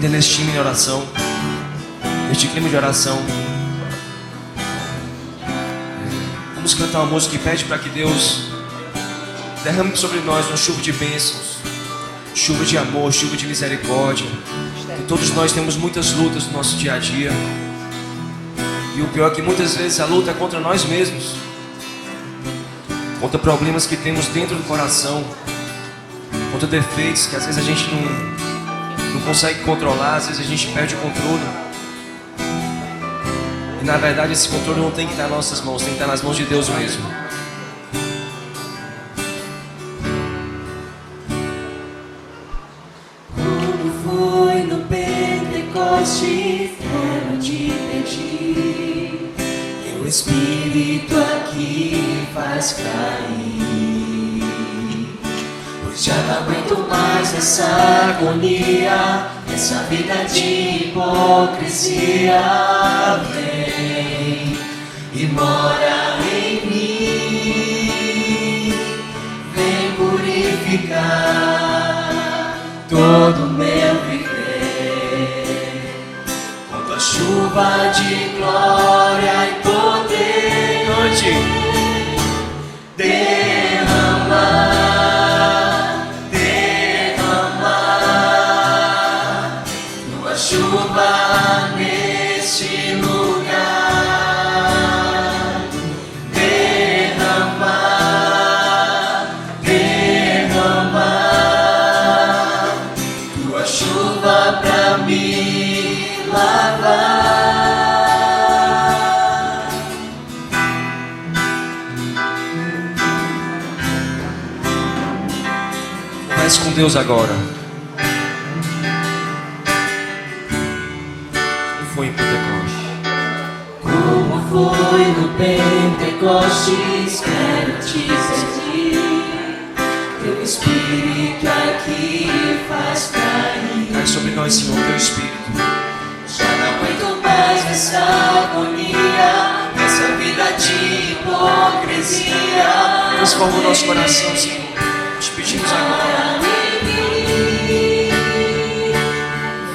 ainda neste time de oração, neste clima de oração, vamos cantar uma música que pede para que Deus derrame sobre nós uma chuva de bênçãos, chuva de amor, chuva de misericórdia. E todos nós temos muitas lutas no nosso dia a dia. E o pior é que muitas vezes a luta é contra nós mesmos, contra problemas que temos dentro do coração, contra defeitos que às vezes a gente não consegue controlar, às vezes a gente perde o controle. E na verdade esse controle não tem que estar nas nossas mãos, tem que estar nas mãos de Deus mesmo. Como foi no Pentecostes, quero te pedir, teu Espírito aqui faz cair, pois já não aguento mais essa agonia, essa vida de hipocrisia. Vem e mora em mim, vem purificar todo meu viver, com tua chuva de glória e poder. Cante. Derramar, derramar tua chuva neste lugar. Derramar, derramar tua chuva pra me lavar. Converse com Deus agora. Como foi em Pentecostes? Como foi no Pentecostes, quero te pedir, teu Espírito aqui faz cair. Cai sobre nós, Senhor, teu Espírito. Já não aguento mais essa agonia, essa vida de hipocrisia. Transforma o nosso coração, Senhor. Te pedimos agora.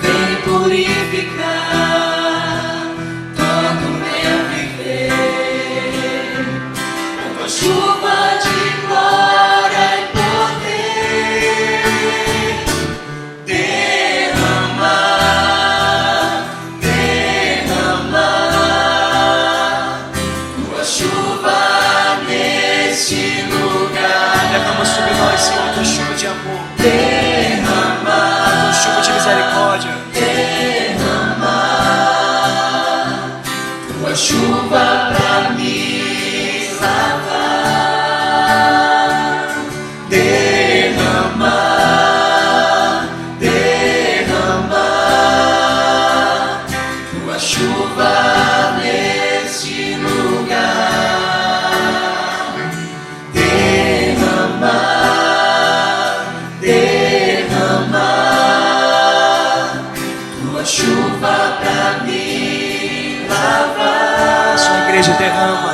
Vem purificar todo meu viver, com tua chuva de glória e poder. Derramar, derramar tua chuva neste lugar. Derrama sobre nós, Senhor, tua chuva de amor, Derramar, tua chuva de misericórdia. derramar tua chuva pra me lavar. Derramar, derramar tua chuva neste lugar. Derramar, derramar tua chuva pra me lavar. A sua igreja derrama.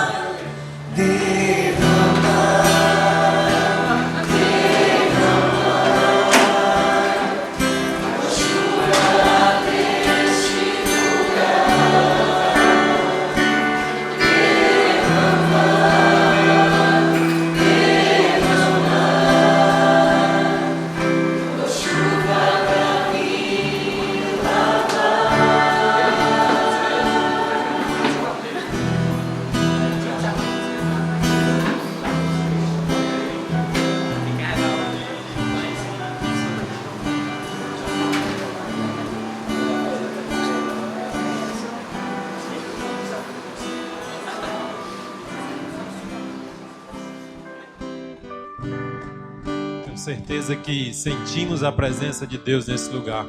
Tenho certeza que sentimos a presença de Deus nesse lugar.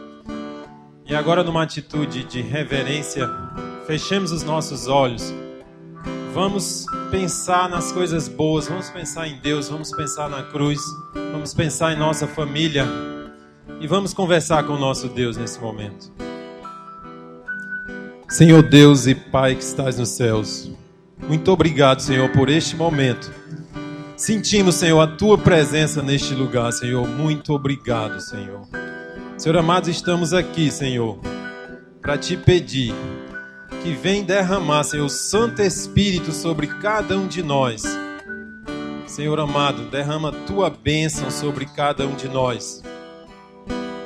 E agora, numa atitude de reverência, fechemos os nossos olhos. Vamos pensar nas coisas boas, vamos pensar em Deus, vamos pensar na cruz, vamos pensar em nossa família e vamos conversar com o nosso Deus nesse momento. Senhor Deus e Pai que estás nos céus, muito obrigado, Senhor, por este momento. Sentimos, Senhor, a Tua presença neste lugar, Senhor. Muito obrigado, Senhor. Senhor amado, estamos aqui, Senhor, para te pedir que vem derramar, Senhor, o Santo Espírito sobre cada um de nós. Senhor amado, derrama tua bênção sobre cada um de nós.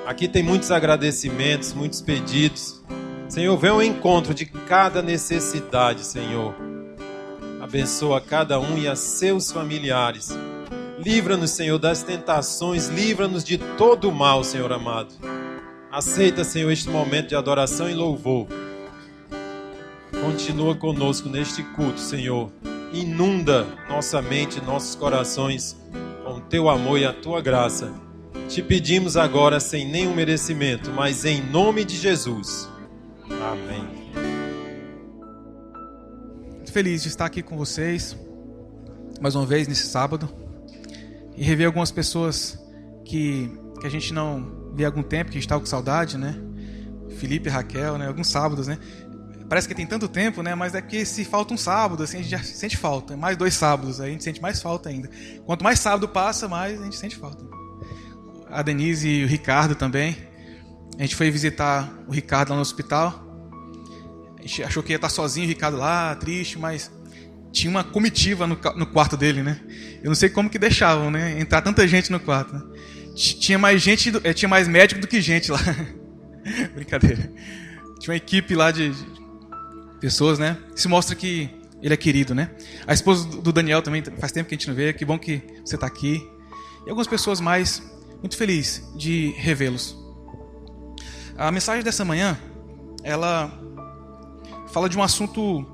Aqui tem muitos agradecimentos, muitos pedidos. Senhor, vem ao encontro de cada necessidade, Senhor. Abençoa cada um e a seus familiares. Livra-nos, Senhor, das tentações, livra-nos de todo o mal, Senhor amado. Aceita, Senhor, este momento de adoração e louvor. Continua conosco neste culto, Senhor. Inunda nossa mente, nossos corações com o teu amor e a tua graça. Te pedimos agora sem nenhum merecimento, mas em nome de Jesus. Amém. Muito feliz de estar aqui com vocês mais uma vez nesse sábado e rever algumas pessoas que a gente não vê há algum tempo, que estava com saudade, né? Felipe e Raquel, né? Alguns sábados, né? Parece que tem tanto tempo, né? Mas é que se falta um sábado, assim, a gente já sente falta. Mais 2 sábados, aí a gente sente mais falta ainda. Quanto mais sábado passa, mais a gente sente falta. A Denise e o Ricardo também. A gente foi visitar o Ricardo lá no hospital. A gente achou que ia estar sozinho, o Ricardo lá, triste, mas tinha uma comitiva no quarto dele, né? Eu não sei como que deixavam, né? Entrar tanta gente no quarto, né? Tinha mais gente, tinha mais médico do que gente lá. Brincadeira. Tinha uma equipe lá de pessoas, né? Isso mostra que ele é querido, né? A esposa do Daniel também, faz tempo que a gente não vê. Que bom que você está aqui. E algumas pessoas mais, muito feliz de revê-los. A mensagem dessa manhã, ela fala de um assunto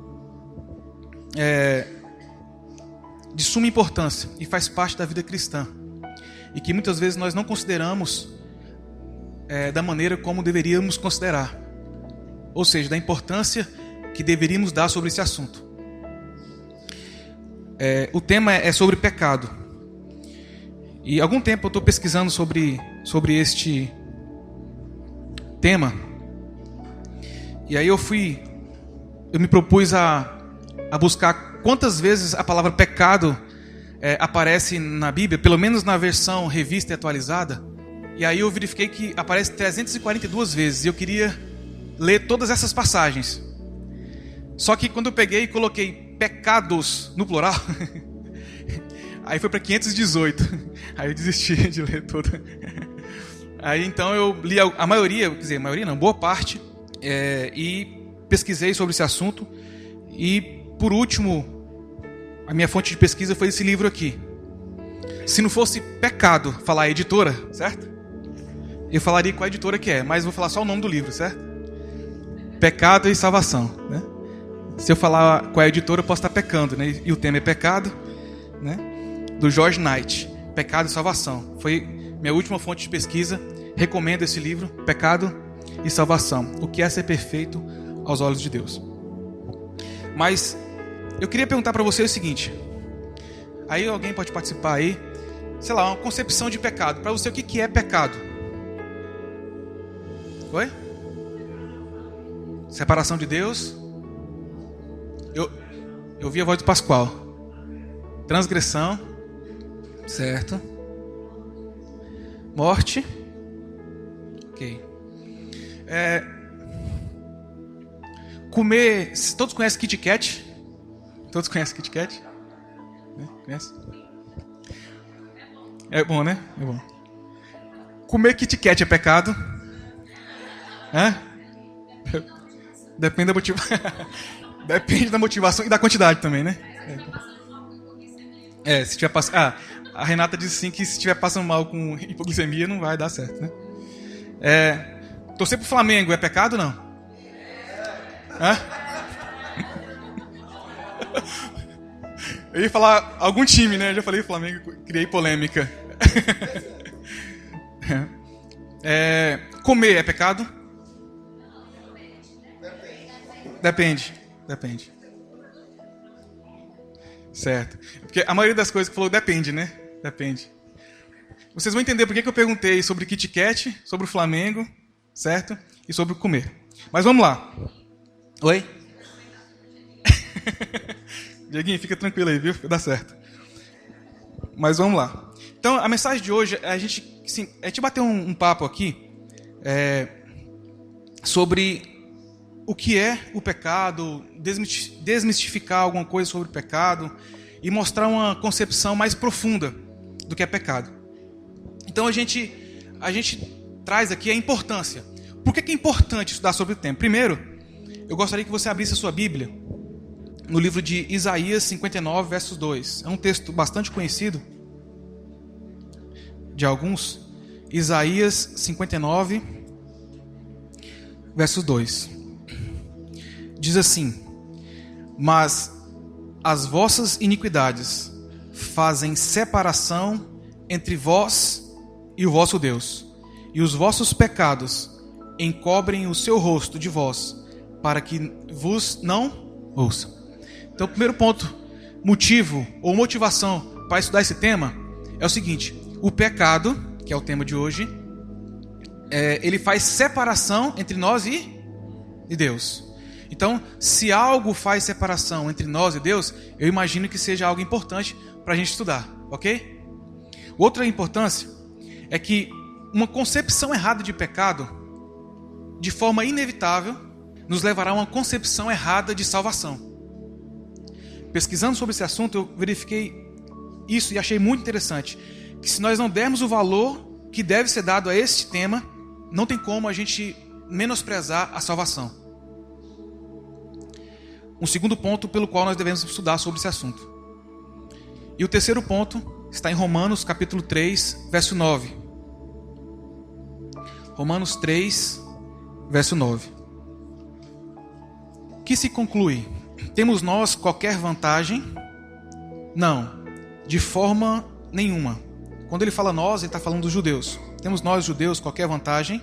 de suma importância e faz parte da vida cristã. E que muitas vezes nós não consideramos da maneira como deveríamos considerar. Ou seja, da importância que deveríamos dar sobre esse assunto. O tema é sobre pecado. E há algum tempo eu estou pesquisando sobre este tema. E aí eu me propus a buscar quantas vezes a palavra pecado aparece na Bíblia, pelo menos na versão revista e atualizada. E aí eu verifiquei que aparece 342 vezes. E eu queria ler todas essas passagens. Só que quando eu peguei e coloquei pecados no plural, aí foi para 518. Aí eu desisti de ler toda. Aí então eu li a maioria, quer dizer, a maioria não, boa parte, e pesquisei sobre esse assunto. E por último, a minha fonte de pesquisa foi esse livro aqui. Se não fosse pecado falar a editora, certo? Eu falaria qual a editora que é, mas vou falar só o nome do livro, certo? Pecado e Salvação, né? Se eu falar qual é a editora, eu posso estar pecando, né? E o tema é pecado, né? Do George Knight, Pecado e Salvação. Foi minha última fonte de pesquisa. Recomendo esse livro, Pecado e Salvação. O que é ser perfeito aos olhos de Deus. Mas eu queria perguntar para você o seguinte. Aí alguém pode participar aí. Sei lá, uma concepção de pecado. Para você, o que é pecado? Oi? Separação de Deus. Eu ouvi a voz do Pascoal. Transgressão. Certo. Morte. Ok. Comer. Todos conhecem Kit Kat? Todos conhecem Kit Kat? Conhece? É bom, né? É bom. Comer Kit Kat é pecado? Depende da motivação. Depende da motivação e da quantidade também, né? Se tiver passando. A Renata disse sim que se estiver passando mal com hipoglicemia não vai dar certo, né? Torcer pro Flamengo é pecado ou não? Eu ia falar algum time, né? Eu já falei Flamengo, criei polêmica. Comer é pecado? Depende. Certo. Porque a maioria das coisas que falou depende, né? Depende. Vocês vão entender por que eu perguntei sobre Kit Kat, sobre o Flamengo, certo? E sobre comer. Mas vamos lá. Oi? Dieguinho, fica tranquilo aí, viu? Dá certo. Mas vamos lá. Então, a mensagem de hoje é a gente bater um papo aqui sobre o que é o pecado, desmistificar alguma coisa sobre o pecado e mostrar uma concepção mais profunda do que é pecado. Então a gente traz aqui a importância. Por que é importante estudar sobre o tema? Primeiro, eu gostaria que você abrisse a sua Bíblia no livro de Isaías 59, versos 2. É um texto bastante conhecido de alguns. Isaías 59, versos 2. Diz assim: mas as vossas iniquidades fazem separação entre vós e o vosso Deus, e os vossos pecados encobrem o seu rosto de vós, para que vos não ouçam. Então, o primeiro ponto, motivo ou motivação para estudar esse tema é o seguinte: o pecado, que é o tema de hoje, ele faz separação entre nós e Deus. Então, se algo faz separação entre nós e Deus, eu imagino que seja algo importante para a gente estudar, ok? Outra importância é que uma concepção errada de pecado, de forma inevitável, nos levará a uma concepção errada de salvação. Pesquisando sobre esse assunto, eu verifiquei isso e achei muito interessante, que se nós não dermos o valor que deve ser dado a este tema, não tem como a gente menosprezar a salvação. Um segundo ponto pelo qual nós devemos estudar sobre esse assunto. E o terceiro ponto está em Romanos capítulo 3, verso 9. Romanos 3, verso 9. Que se conclui? Temos nós qualquer vantagem? Não, de forma nenhuma. Quando ele fala nós, ele está falando dos judeus. Temos nós, judeus, qualquer vantagem?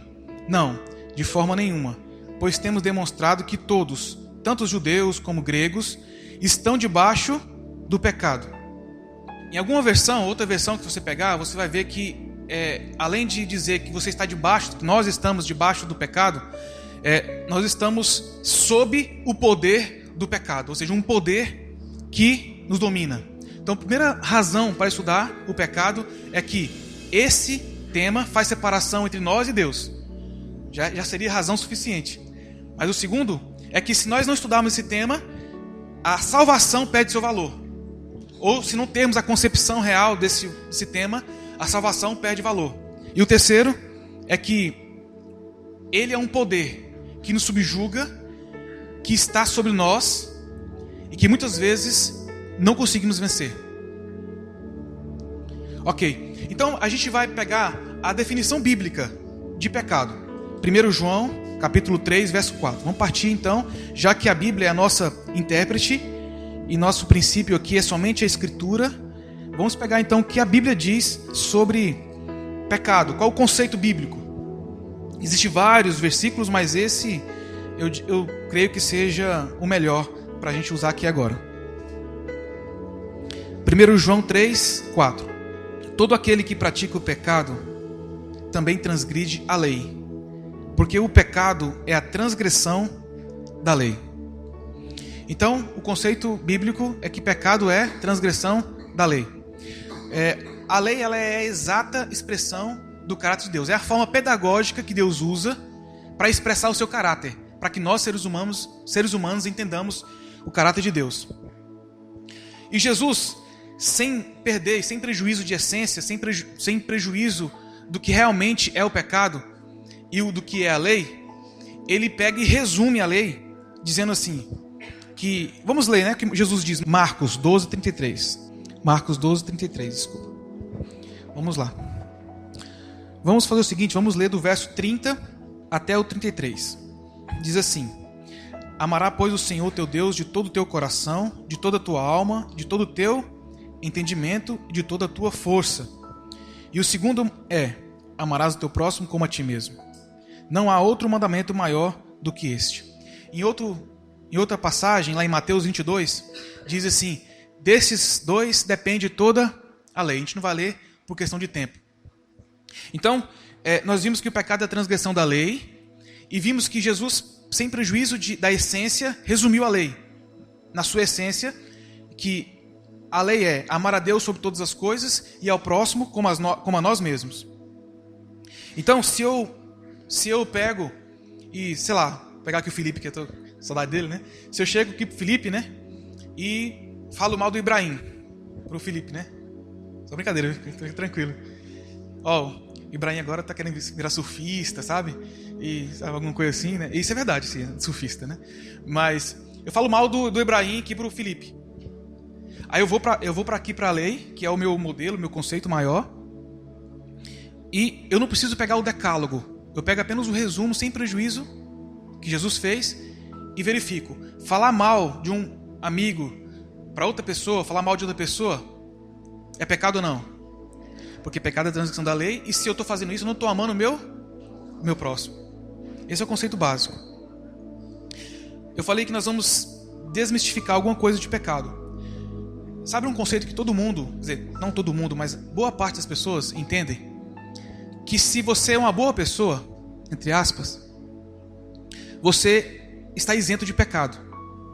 Não, de forma nenhuma. Pois temos demonstrado que todos, tanto os judeus como gregos, estão debaixo do pecado. Em alguma versão, outra versão que você pegar, você vai ver que, além de dizer que você está debaixo, que nós estamos debaixo do pecado, nós estamos sob o poder do pecado, ou seja, um poder que nos domina. Então, a primeira razão para estudar o pecado é que esse tema faz separação entre nós e Deus. Já seria razão suficiente. Mas o segundo é que se nós não estudarmos esse tema, a salvação perde seu valor. Ou se não termos a concepção real desse tema, a salvação perde valor. E o terceiro é que ele é um poder que nos subjuga, que está sobre nós e que muitas vezes não conseguimos vencer. Ok, então a gente vai pegar a definição bíblica de pecado. 1 João, capítulo 3, verso 4. Vamos partir então, já que a Bíblia é a nossa intérprete e nosso princípio aqui é somente a Escritura, vamos pegar então o que a Bíblia diz sobre pecado. Qual o conceito bíblico? Existem vários versículos, mas esse eu creio que seja o melhor para a gente usar aqui agora. 1 João 3, 4. Todo aquele que pratica o pecado também transgride a lei, porque o pecado é a transgressão da lei. Então, o conceito bíblico é que pecado é transgressão da lei. A lei, ela é a exata expressão do caráter de Deus. É a forma pedagógica que Deus usa para expressar o seu caráter, para que nós, seres humanos, entendamos o caráter de Deus. E Jesus, sem perder, sem prejuízo de essência, sem prejuízo do que realmente é o pecado e do que é a lei, ele pega e resume a lei, dizendo assim, que, vamos ler, né, que Jesus diz, Marcos 12, 33. Marcos 12, 33, desculpa. Vamos lá. Vamos fazer o seguinte, vamos ler do verso 30 até o 33. Diz assim: amará, pois, o Senhor teu Deus de todo o teu coração, de toda a tua alma, de todo o teu entendimento e de toda a tua força. E o segundo é: amarás o teu próximo como a ti mesmo. Não há outro mandamento maior do que este. Em outra passagem, lá em Mateus 22, diz assim: desses dois depende toda a lei. A gente não vai ler por questão de tempo. Então, nós vimos que o pecado é a transgressão da lei, e vimos que Jesus, sem prejuízo da essência, resumiu a lei. Na sua essência, que a lei é amar a Deus sobre todas as coisas e ao próximo como a nós mesmos. Então, se eu se eu pego e, sei lá, pegar aqui o Felipe, que eu tô com saudade dele, né? Se eu chego aqui pro Felipe, né? E falo mal do Ibrahim pro Felipe, né? Só brincadeira, fica tranquilo. Ó, o Ibrahim agora tá querendo virar surfista, sabe? E sabe, alguma coisa assim, né? Isso é verdade, sim, surfista, né? Mas eu falo mal do Ibrahim aqui pro Felipe. Aí eu vou pra aqui pra lei, que é o meu modelo, meu conceito maior. E eu não preciso pegar o decálogo. Eu pego apenas o resumo, sem prejuízo, que Jesus fez, e verifico. Falar mal de um amigo para outra pessoa, falar mal de outra pessoa, é pecado ou não? Porque pecado é a transgressão da lei, e se eu estou fazendo isso, eu não estou amando o meu próximo. Esse é o conceito básico. Eu falei que nós vamos desmistificar alguma coisa de pecado. Sabe um conceito que todo mundo, quer dizer, não todo mundo, mas boa parte das pessoas entendem? Que se você é uma boa pessoa, entre aspas, você está isento de pecado.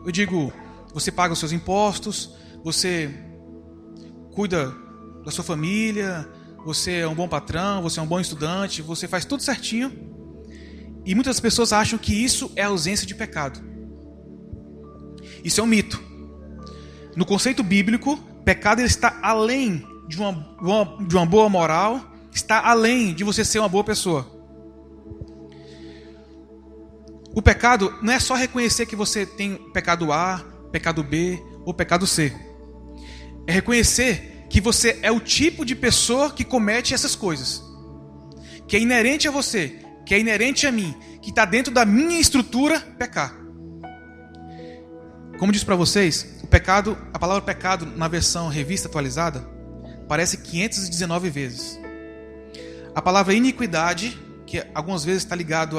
Eu digo, você paga os seus impostos, você cuida da sua família, você é um bom patrão, você é um bom estudante, você faz tudo certinho. E muitas pessoas acham que isso é ausência de pecado. Isso é um mito. No conceito bíblico, pecado ele está além de uma boa moral, está além de você ser uma boa pessoa. O pecado não é só reconhecer que você tem pecado A, pecado B ou pecado C. É reconhecer que você é o tipo de pessoa que comete essas coisas. Que é inerente a você, que é inerente a mim, que está dentro da minha estrutura pecar. Como disse para vocês, o pecado, a palavra pecado na versão revista atualizada aparece 519 vezes. A palavra iniquidade, que algumas vezes está ligado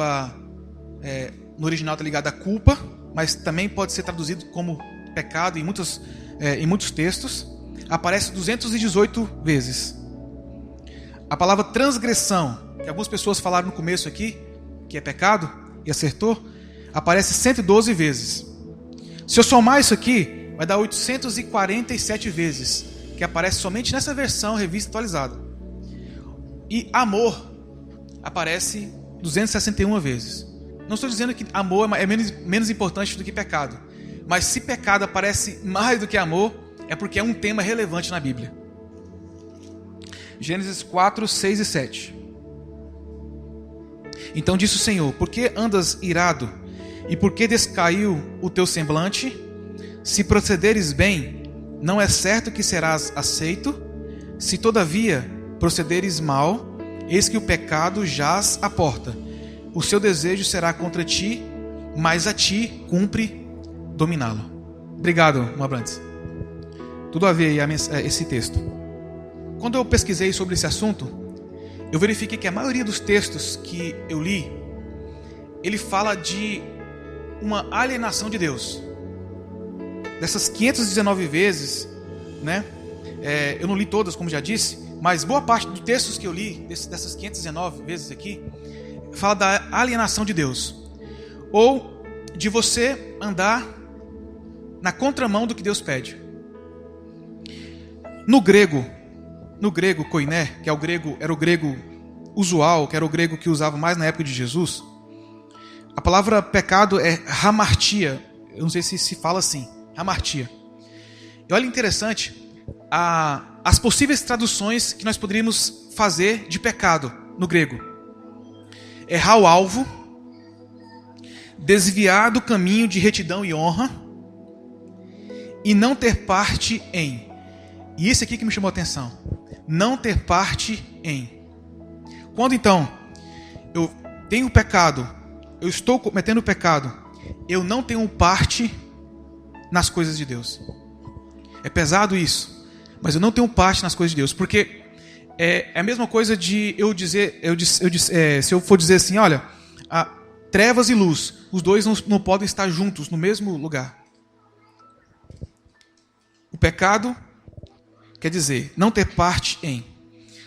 no original está ligado à culpa, mas também pode ser traduzido como pecado em muitos textos, aparece 218 vezes. A palavra transgressão, que algumas pessoas falaram no começo aqui, que é pecado, e acertou, aparece 112 vezes. Se eu somar isso aqui, vai dar 847 vezes, que aparece somente nessa versão revista atualizada. E amor aparece 261 vezes. Não estou dizendo que amor é menos importante do que pecado. Mas se pecado aparece mais do que amor, é porque é um tema relevante na Bíblia. Gênesis 4, 6 e 7. Então disse o Senhor: por que andas irado? E por que descaiu o teu semblante? Se procederes bem, não é certo que serás aceito. Se todavia procederes mal, eis que o pecado jaz à porta. O seu desejo será contra ti, mas a ti cumpre dominá-lo. Obrigado, Mabrantes. Tudo a ver aí esse texto. Quando eu pesquisei sobre esse assunto, eu verifiquei que a maioria dos textos que eu li, ele fala de uma alienação de Deus. Dessas 519 vezes, né? Eu não li todas, como já disse, mas boa parte dos textos que eu li, dessas 519 vezes aqui, fala da alienação de Deus. Ou de você andar na contramão do que Deus pede. No grego koiné, que era o grego usual, que era o grego que usava mais na época de Jesus, a palavra pecado é hamartia. Eu não sei se fala assim, hamartia. E olha interessante, as possíveis traduções que nós poderíamos fazer de pecado no grego: errar o alvo, desviar do caminho de retidão e honra, e não ter parte em. E isso aqui que me chamou a atenção: não ter parte em. Quando então eu tenho pecado, eu estou cometendo pecado, eu não tenho parte nas coisas de Deus. É pesado isso, mas eu não tenho parte nas coisas de Deus, porque é a mesma coisa de se eu for dizer assim, olha, trevas e luz, os dois não podem estar juntos no mesmo lugar. O pecado quer dizer não ter parte em.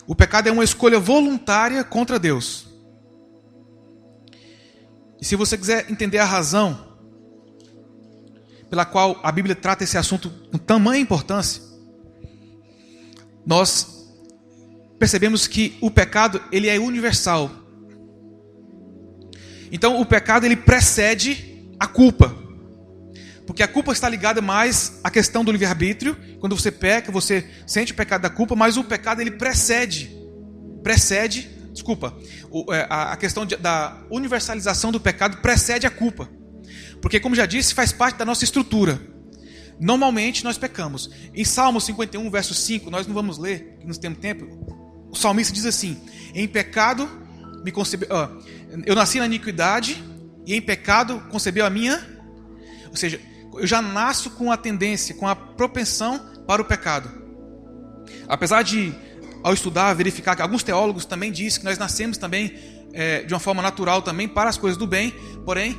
O pecado é uma escolha voluntária contra Deus. E se você quiser entender a razão pela qual a Bíblia trata esse assunto com tamanha importância, nós percebemos que o pecado ele é universal. Então o pecado ele precede a culpa. Porque a culpa está ligada mais à questão do livre-arbítrio. Quando você peca, você sente o pecado da culpa, mas o pecado ele precede a questão da universalização do pecado precede a culpa. Porque, como já disse, faz parte da nossa estrutura. Normalmente nós pecamos. Em Salmo 51, verso 5, nós não vamos ler, que não temos tempo. O salmista diz assim: em pecado me concebeu, eu nasci na iniquidade e em pecado concebeu a minha. Ou seja, eu já nasço com a tendência, com a propensão para o pecado. Apesar de, ao estudar, verificar que alguns teólogos também dizem que nós nascemos também de uma forma natural também para as coisas do bem, porém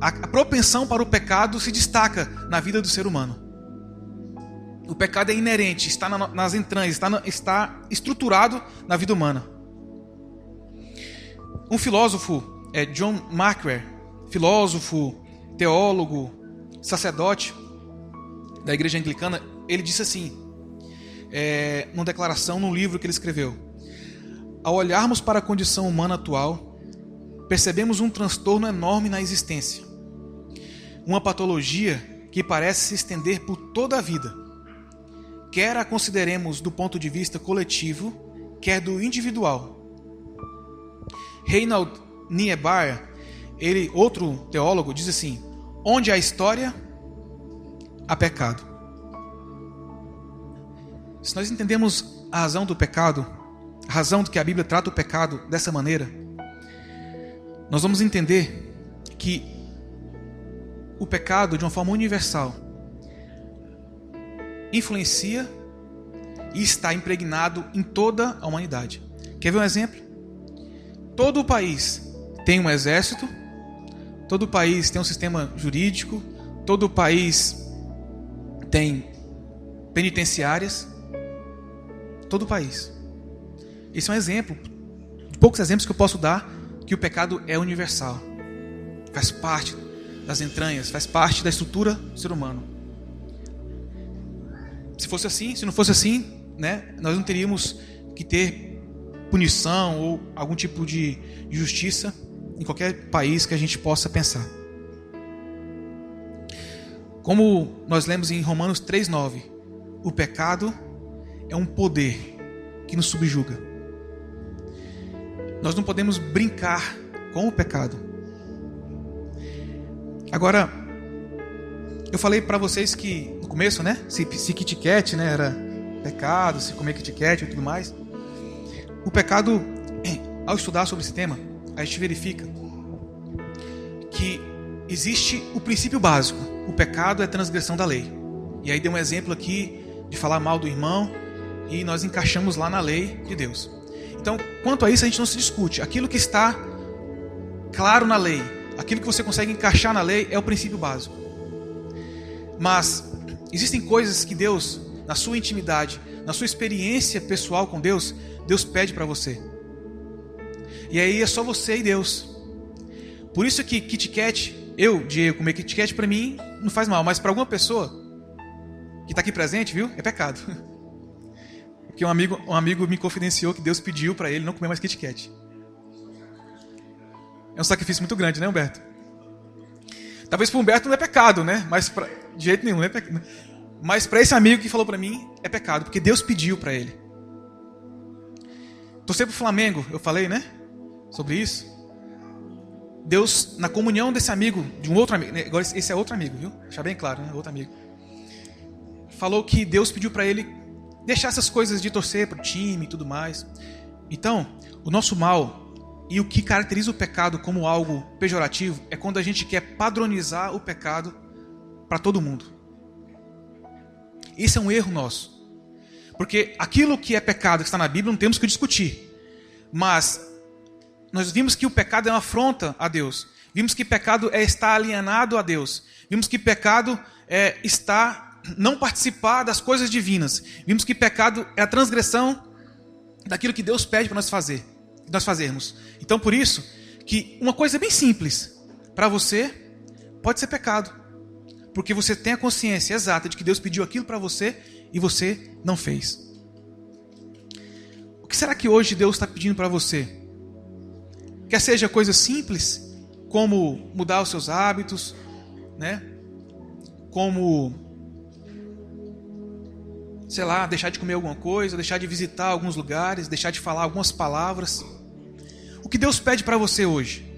a propensão para o pecado se destaca na vida do ser humano. O pecado é inerente, está nas entranhas, está estruturado na vida humana. Um filósofo, John Maxwell, filósofo, teólogo, sacerdote da igreja anglicana, ele disse assim, numa declaração, num livro que ele escreveu: ao olharmos para a condição humana atual, percebemos um transtorno enorme na existência, uma patologia que parece se estender por toda a vida, quer a consideremos do ponto de vista coletivo, quer do individual. Reinhold Niebuhr, outro teólogo, diz assim: onde há história, há pecado. Se nós entendemos a razão do pecado, a razão do que a Bíblia trata o pecado dessa maneira, nós vamos entender que o pecado, de uma forma universal, influencia e está impregnado em toda a humanidade. Quer ver um exemplo? Todo o país tem um exército, todo o país tem um sistema jurídico, todo o país tem penitenciárias, todo o país. Esse é um exemplo, de poucos exemplos que eu posso dar, que o pecado é universal, faz parte das entranhas, faz parte da estrutura do ser humano. Se fosse assim, se não fosse assim, nós não teríamos que ter punição ou algum tipo de justiça em qualquer país que a gente possa pensar. Como nós lemos em Romanos 3,9, o pecado é um poder que nos subjuga. Nós não podemos brincar com o pecado. Agora, eu falei para vocês que no começo, se Kit Kat, era pecado, se comer Kit Kat e tudo mais. O pecado, ao estudar sobre esse tema, a gente verifica que existe o princípio básico: o pecado é transgressão da lei. E aí dei um exemplo aqui de falar mal do irmão e nós encaixamos lá na lei de Deus. Então, quanto a isso, a gente não se discute. Aquilo que está claro na lei, aquilo que você consegue encaixar na lei é o princípio básico. Mas existem coisas que Deus, na sua intimidade, na sua experiência pessoal com Deus, Deus pede para você. E aí é só você e Deus. Por isso que Kit Kat, Diego, comer Kit Kat para mim não faz mal, mas para alguma pessoa que está aqui presente, viu, é pecado. Porque um amigo me confidenciou que Deus pediu para ele não comer mais Kit Kat. É um sacrifício muito grande, né, Humberto? Talvez para o Humberto não é pecado, mas de jeito nenhum, não é pecado. Mas para esse amigo que falou para mim, é pecado, porque Deus pediu para ele. Torcer pro Flamengo, eu falei, sobre isso. Deus, na comunhão desse amigo, de um outro amigo, agora esse é outro amigo, viu? Deixar bem claro, outro amigo. Falou que Deus pediu para ele deixar essas coisas de torcer pro time e tudo mais. Então, o nosso mal e o que caracteriza o pecado como algo pejorativo é quando a gente quer padronizar o pecado para todo mundo. Isso é um erro nosso. Porque aquilo que é pecado que está na Bíblia não temos que discutir. Mas nós vimos que o pecado é uma afronta a Deus. Vimos que pecado é estar alienado a Deus. Vimos que pecado é estar não participar das coisas divinas. Vimos que pecado é a transgressão daquilo que Deus pede para nós fazermos. Então, por isso, que uma coisa bem simples para você pode ser pecado. Porque você tem a consciência exata de que Deus pediu aquilo para você e você não fez. O que será que hoje Deus está pedindo para você? Quer seja coisas simples, como mudar os seus hábitos, né? Como, sei lá, deixar de comer alguma coisa, deixar de visitar alguns lugares, deixar de falar algumas palavras. O que Deus pede para você hoje?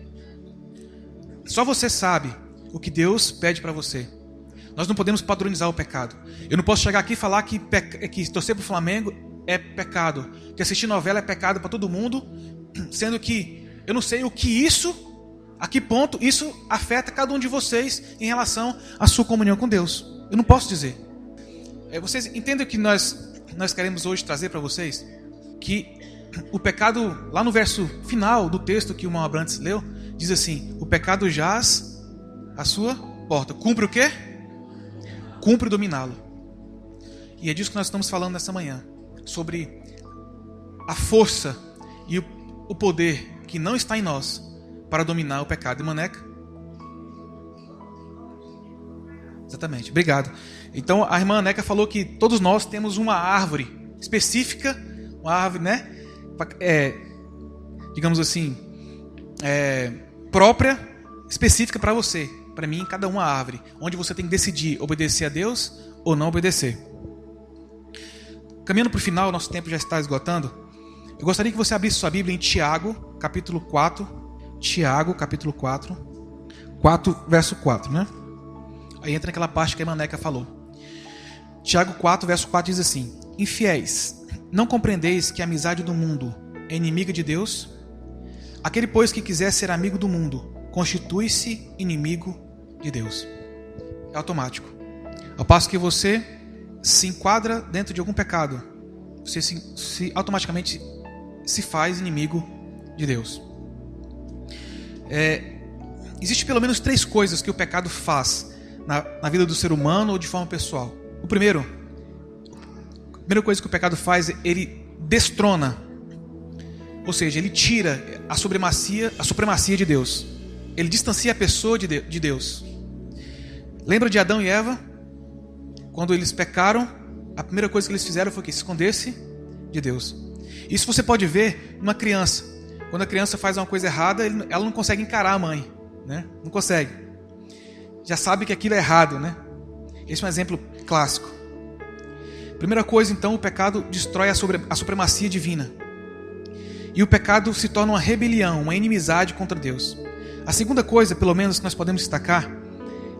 Só você sabe o que Deus pede para você. Nós não podemos padronizar o pecado. Eu não posso chegar aqui e falar que torcer para o Flamengo é pecado, que assistir novela é pecado para todo mundo, sendo que eu não sei a que ponto isso afeta cada um de vocês em relação à sua comunhão com Deus. Eu não posso dizer. Vocês entendem o que nós queremos hoje trazer para vocês? Que o pecado, lá no verso final do texto que o irmão Abrantes leu, diz assim: o pecado jaz à sua porta. Cumpre o quê? Cumpre dominá-lo. E é disso que nós estamos falando nessa manhã. Sobre a força e o poder que não está em nós para dominar o pecado. E Maneca? Exatamente, obrigado. Então a irmã Maneca falou que todos nós temos uma árvore específica, uma árvore, né? Digamos assim, própria, específica para você, para mim, cada uma árvore, onde você tem que decidir obedecer a Deus ou não obedecer. Caminhando para o final, nosso tempo já está esgotando. Eu gostaria que você abrisse sua Bíblia em Tiago, capítulo 4. Tiago, capítulo 4, verso 4, né? Aí entra naquela parte que a Maneca falou. Tiago 4, verso 4 diz assim: infiéis, não compreendeis que a amizade do mundo é inimiga de Deus? Aquele, pois, que quiser ser amigo do mundo, constitui-se inimigo de Deus. É automático. Ao passo que você se enquadra dentro de algum pecado, você automaticamente se faz inimigo de Deus. Existe pelo menos 3 coisas que o pecado faz na vida do ser humano ou de forma pessoal. A primeira coisa que o pecado faz, ele destrona, ou seja, ele tira a supremacia de Deus. Ele distancia a pessoa de Deus. Lembra de Adão e Eva? Quando eles pecaram, a primeira coisa que eles fizeram foi que se escondesse de Deus. Isso você pode ver numa criança. Quando a criança faz uma coisa errada, ela não consegue encarar a mãe, né? Não consegue. Já sabe que aquilo é errado, né? Esse é um exemplo clássico. Primeira coisa, então, o pecado destrói a supremacia divina. E o pecado se torna uma rebelião, uma inimizade contra Deus. A segunda coisa, pelo menos, que nós podemos destacar,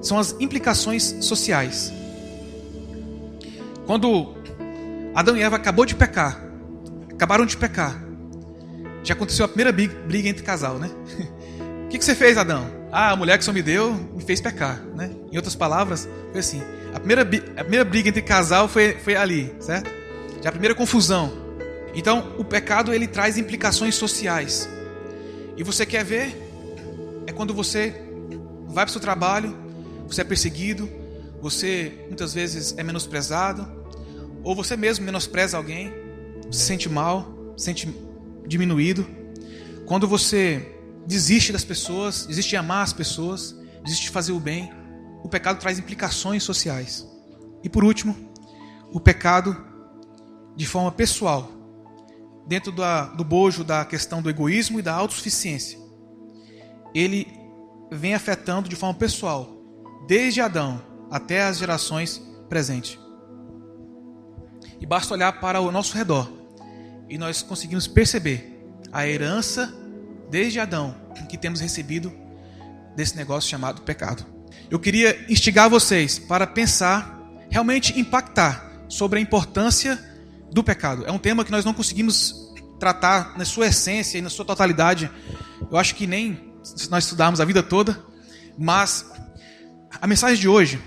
são as implicações sociais. Quando Adão e Eva acabaram de pecar, já aconteceu a primeira briga entre casal, né? O que você fez, Adão? A mulher que o Senhor me deu me fez pecar, né? Em outras palavras, foi assim. A primeira briga entre casal foi ali, certo? Já a primeira confusão. Então, o pecado, ele traz implicações sociais. E você quer ver? É quando você vai para o seu trabalho, você é perseguido, você muitas vezes é menosprezado, ou você mesmo menospreza alguém, se sente mal, se sente diminuído. Quando você desiste das pessoas, desiste de amar as pessoas, desiste de fazer o bem, o pecado traz implicações sociais. E por último, o pecado de forma pessoal, dentro do bojo da questão do egoísmo e da autossuficiência, ele vem afetando de forma pessoal, desde Adão até as gerações presentes. E basta olhar para o nosso redor e nós conseguimos perceber a herança desde Adão que temos recebido desse negócio chamado pecado. Eu queria instigar vocês para pensar, realmente impactar sobre a importância do pecado. É um tema que nós não conseguimos tratar na sua essência e na sua totalidade. Eu acho que nem se nós estudarmos a vida toda, mas a mensagem de hoje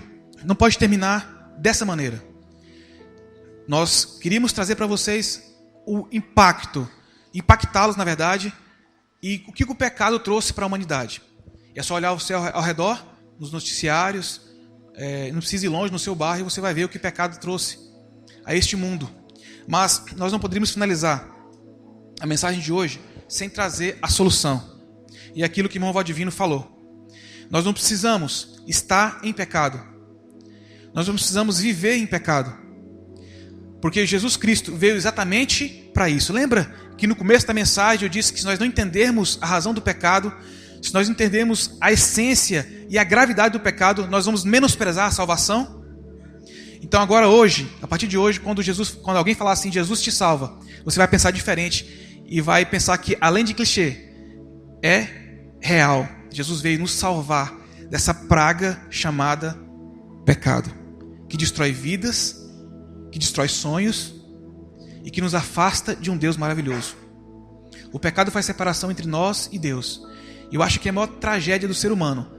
não pode terminar dessa maneira. Nós queríamos trazer para vocês o impactá-los, na verdade, e o que o pecado trouxe para a humanidade. É só olhar o céu ao redor, nos noticiários, não precisa ir longe, no seu bairro, e você vai ver o que o pecado trouxe a este mundo. Mas nós não poderíamos finalizar a mensagem de hoje sem trazer a solução. E aquilo que o irmão Valdivino falou. Nós não precisamos estar em pecado. Nós não precisamos viver em pecado. Porque Jesus Cristo veio exatamente para isso. Lembra que no começo da mensagem eu disse que se nós não entendermos a razão do pecado, se nós entendermos a essência e a gravidade do pecado, nós vamos menosprezar a salvação? Então agora hoje, a partir de hoje, quando alguém falar assim, Jesus te salva, você vai pensar diferente e vai pensar que, além de clichê, é real. Jesus veio nos salvar dessa praga chamada pecado, que destrói vidas, que destrói sonhos e que nos afasta de um Deus maravilhoso. O pecado faz separação entre nós e Deus. E eu acho que a maior tragédia do ser humano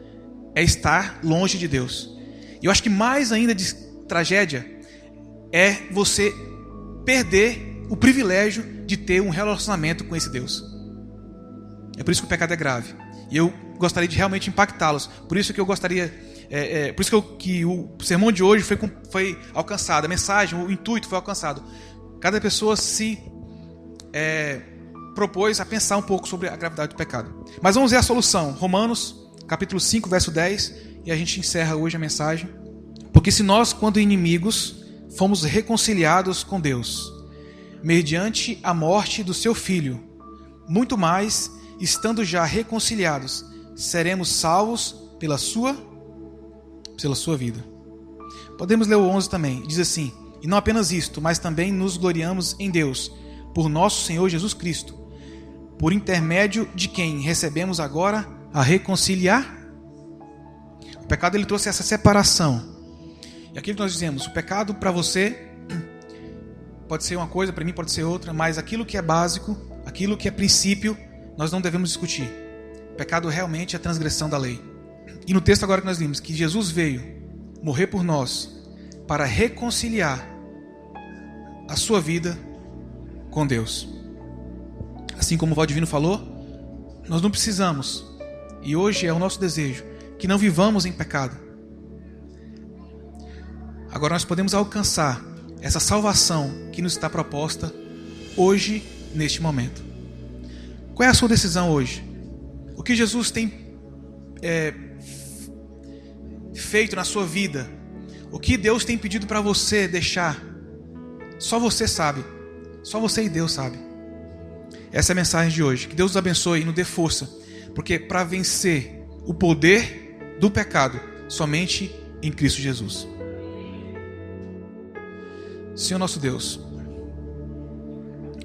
é estar longe de Deus. E eu acho que mais ainda de tragédia é você perder o privilégio de ter um relacionamento com esse Deus. É por isso que o pecado é grave. E eu gostaria de realmente impactá-los. Por isso que eu gostaria... por isso que o sermão de hoje foi alcançado. A mensagem, o intuito foi alcançado. Cada pessoa se propôs a pensar um pouco sobre a gravidade do pecado. Mas vamos ver a solução. Romanos, capítulo 5, verso 10. E a gente encerra hoje a mensagem. Porque se nós, quando inimigos, fomos reconciliados com Deus, mediante a morte do seu Filho, muito mais, estando já reconciliados, seremos salvos pela sua vida. Podemos ler o 11 também. Diz assim: e não apenas isto, mas também nos gloriamos em Deus, por nosso Senhor Jesus Cristo, por intermédio de quem recebemos agora a reconciliar. O pecado ele trouxe essa separação. E aquilo que nós dizemos, o pecado para você pode ser uma coisa, para mim pode ser outra, mas aquilo que é básico, aquilo que é princípio, nós não devemos discutir. O pecado realmente é a transgressão da lei. E no texto agora que nós lemos, que Jesus veio morrer por nós para reconciliar a sua vida com Deus. Assim como o Valdivino falou, nós não precisamos, e hoje é o nosso desejo, que não vivamos em pecado. Agora nós podemos alcançar essa salvação que nos está proposta hoje, neste momento. Qual é a sua decisão hoje? O que Jesus tem feito na sua vida? O que Deus tem pedido para você deixar? Só você sabe. Só você e Deus sabe. Essa é a mensagem de hoje. Que Deus nos abençoe e nos dê força. Porque para vencer o poder do pecado, somente em Cristo Jesus. Senhor nosso Deus,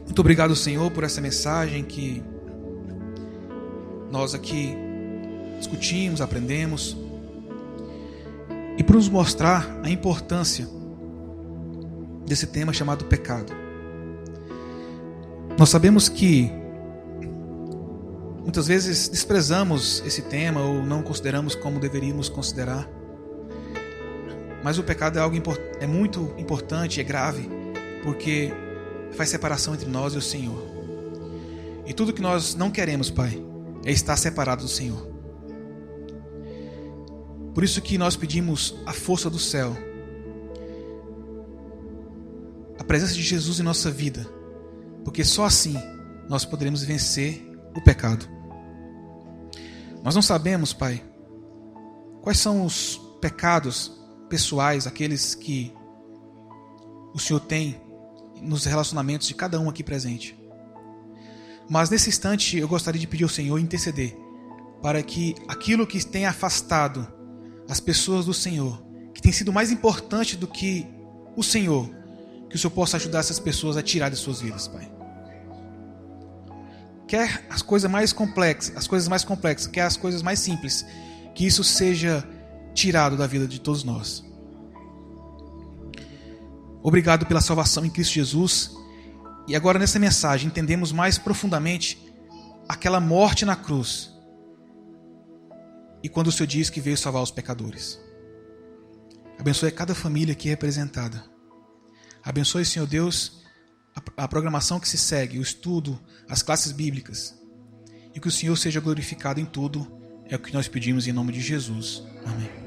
muito obrigado, Senhor, por essa mensagem que nós aqui discutimos, aprendemos, e por nos mostrar a importância desse tema chamado pecado. Nós sabemos que muitas vezes desprezamos esse tema ou não consideramos como deveríamos considerar. Mas o pecado é algo é muito importante, é grave, porque faz separação entre nós e o Senhor. E tudo que nós não queremos, Pai, é estar separado do Senhor. Por isso que nós pedimos a força do céu, a presença de Jesus em nossa vida, porque só assim nós poderemos vencer o pecado. Nós não sabemos, Pai, quais são os pecados pessoais, aqueles que o Senhor tem nos relacionamentos de cada um aqui presente. Mas nesse instante eu gostaria de pedir ao Senhor interceder para que aquilo que tem afastado as pessoas do Senhor, que tem sido mais importante do que o Senhor, que o Senhor possa ajudar essas pessoas a tirar de suas vidas, Pai. Quer as coisas mais complexas, quer as coisas mais simples, que isso seja tirado da vida de todos nós. Obrigado pela salvação em Cristo Jesus. E agora nessa mensagem entendemos mais profundamente aquela morte na cruz. E quando o Senhor diz que veio salvar os pecadores. Abençoe cada família aqui representada. Abençoe, Senhor Deus, a programação que se segue, o estudo, as classes bíblicas. E que o Senhor seja glorificado em tudo. É o que nós pedimos em nome de Jesus. Amém.